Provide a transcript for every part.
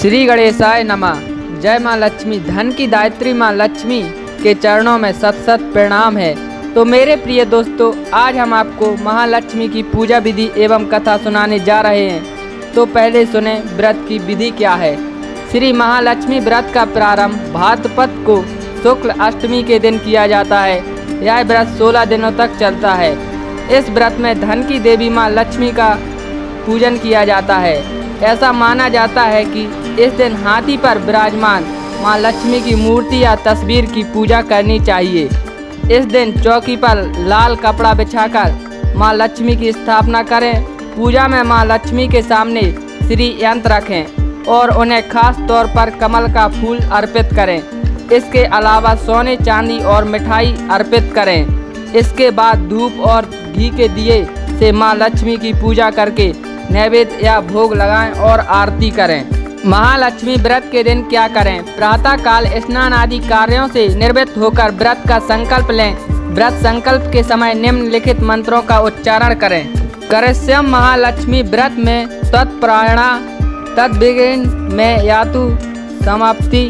श्री गणेशाय नमः। जय माँ लक्ष्मी। धन की दायत्री माँ लक्ष्मी के चरणों में सत सत प्रणाम है। तो मेरे प्रिय दोस्तों, आज हम आपको महालक्ष्मी की पूजा विधि एवं कथा सुनाने जा रहे हैं। तो पहले सुने व्रत की विधि क्या है। श्री महालक्ष्मी व्रत का प्रारंभ भाद्रपद को शुक्ल अष्टमी के दिन किया जाता है। यह व्रत 16 दिनों तक चलता है। इस व्रत में धन की देवी माँ लक्ष्मी का पूजन किया जाता है। ऐसा माना जाता है कि इस दिन हाथी पर विराजमान माँ लक्ष्मी की मूर्ति या तस्वीर की पूजा करनी चाहिए। इस दिन चौकी पर लाल कपड़ा बिछाकर माँ लक्ष्मी की स्थापना करें। पूजा में माँ लक्ष्मी के सामने श्री यंत्र रखें और उन्हें खास तौर पर कमल का फूल अर्पित करें। इसके अलावा सोने चांदी और मिठाई अर्पित करें। इसके बाद धूप और घी के दिए से माँ लक्ष्मी की पूजा करके नैवेद्य या भोग लगाएं और आरती करें। महालक्ष्मी व्रत के दिन क्या करें। प्रातः काल स्नान आदि कार्यों से निवृत्त होकर व्रत का संकल्प लें। व्रत संकल्प के समय निम्नलिखित मंत्रों का उच्चारण करें। करिष्यम महालक्ष्मी व्रत में तत्प्रायणा तद्विघ्न में यातु समाप्ति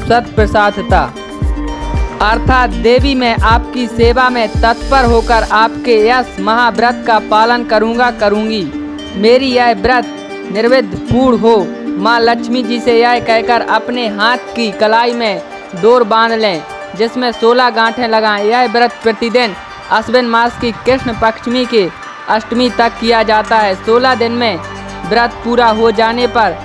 सत्प्रसादता, अर्थात देवी मैं आपकी सेवा में तत्पर होकर आपके यश महाव्रत का पालन करूंगी। मेरी यह व्रत निर्विघ्न पूर्ण हो। माँ लक्ष्मी जी से यह कहकर अपने हाथ की कलाई में डोर बांध लें जिसमें 16 गांठें लगाएं। यह व्रत प्रतिदिन अश्विन मास की कृष्ण पक्षमी के अष्टमी तक किया जाता है। 16 दिन में व्रत पूरा हो जाने पर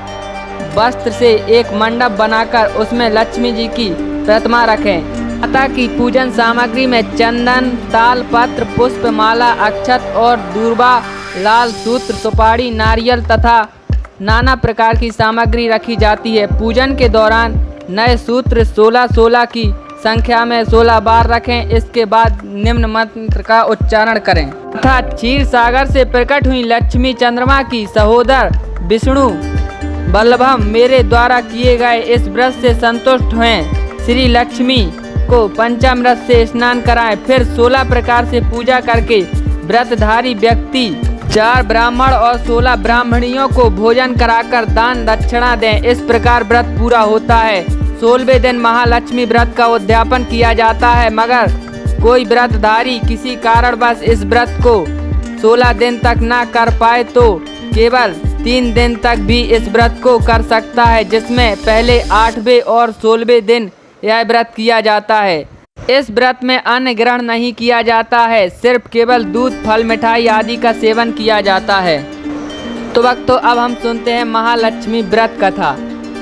वस्त्र से एक मंडप बनाकर उसमें लक्ष्मी जी की प्रतिमा रखें। माता की पूजन सामग्री में चंदन, ताल पत्र, पुष्प माला, अक्षत और दूर्वा, लाल सूत्र, सुपारी, नारियल तथा नाना प्रकार की सामग्री रखी जाती है। पूजन के दौरान नए सूत्र 16-16 की संख्या में 16 बार रखें। इसके बाद निम्न मंत्र का उच्चारण करें तथा क्षीर सागर से प्रकट हुई लक्ष्मी चंद्रमा की सहोदर विष्णु बल्लभम मेरे द्वारा किए गए इस व्रत से संतुष्ट हुए। श्री लक्ष्मी को पंचामृत से स्नान कराएं। फिर 16 प्रकार से पूजा करके व्रतधारी व्यक्ति 4 ब्राह्मण और 16 ब्राह्मणियों को भोजन कराकर दान दक्षिणा दें। इस प्रकार व्रत पूरा होता है। 16वें दिन महालक्ष्मी व्रत का उद्यापन किया जाता है। मगर कोई व्रतधारी किसी कारणवश इस व्रत को 16 दिन तक न कर पाए तो केवल 3 दिन तक भी इस व्रत को कर सकता है, जिसमें पहले 8वें और 16वें दिन यह व्रत किया जाता है। इस व्रत में अन्न ग्रहण नहीं किया जाता है, सिर्फ केवल दूध, फल, मिठाई आदि का सेवन किया जाता है। तो अब हम सुनते हैं महालक्ष्मी व्रत कथा।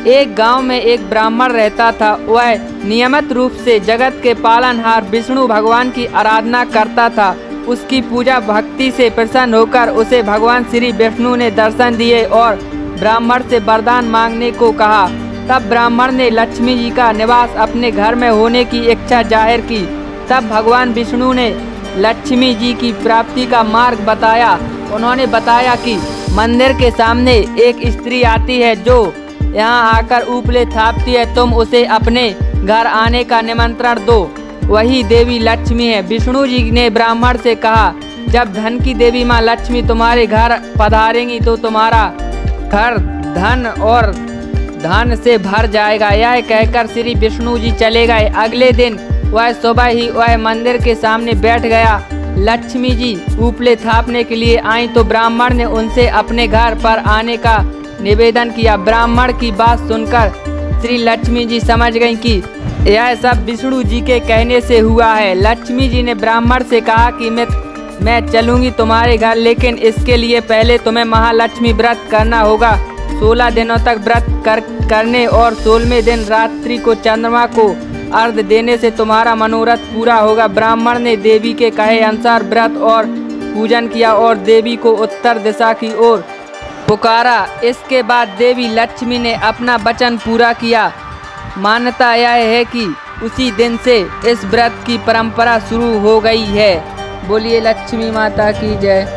एक गांव में एक ब्राह्मण रहता था। वह नियमित रूप से जगत के पालनहार विष्णु भगवान की आराधना करता था। उसकी पूजा भक्ति से प्रसन्न होकर उसे भगवान श्री विष्णु ने दर्शन दिए और ब्राह्मण से वरदान मांगने को कहा। तब ब्राह्मण ने लक्ष्मी जी का निवास अपने घर में होने की इच्छा जाहिर की। तब भगवान विष्णु ने लक्ष्मी जी की प्राप्ति का मार्ग बताया। उन्होंने बताया कि मंदिर के सामने एक स्त्री आती है जो यहाँ आकर ऊपले थापती है। तुम उसे अपने घर आने का निमंत्रण दो। वही देवी लक्ष्मी है। विष्णु जी ने ब्राह्मण से कहा, जब धन की देवी माँ लक्ष्मी तुम्हारे घर पधारेंगी तो तुम्हारा घर धन से भर जाएगा। यह कहकर श्री विष्णु जी चले गए। अगले दिन वह सुबह ही वह मंदिर के सामने बैठ गया। लक्ष्मी जी ऊपले थापने के लिए आई तो ब्राह्मण ने उनसे अपने घर पर आने का निवेदन किया। ब्राह्मण की बात सुनकर श्री लक्ष्मी जी समझ गई कि यह सब विष्णु जी के कहने से हुआ है। लक्ष्मी जी ने ब्राह्मण से कहा कि मैं चलूंगी तुम्हारे घर, लेकिन इसके लिए पहले तुम्हें महालक्ष्मी व्रत करना होगा। 16 दिनों तक व्रत करने और 16वें दिन रात्रि को चंद्रमा को अर्घ देने से तुम्हारा मनोरथ पूरा होगा। ब्राह्मण ने देवी के कहे अनुसार व्रत और पूजन किया और देवी को उत्तर दिशा की ओर पुकारा। इसके बाद देवी लक्ष्मी ने अपना वचन पूरा किया। मान्यता यह है कि उसी दिन से इस व्रत की परंपरा शुरू हो गई है। बोलिए लक्ष्मी माता की जय।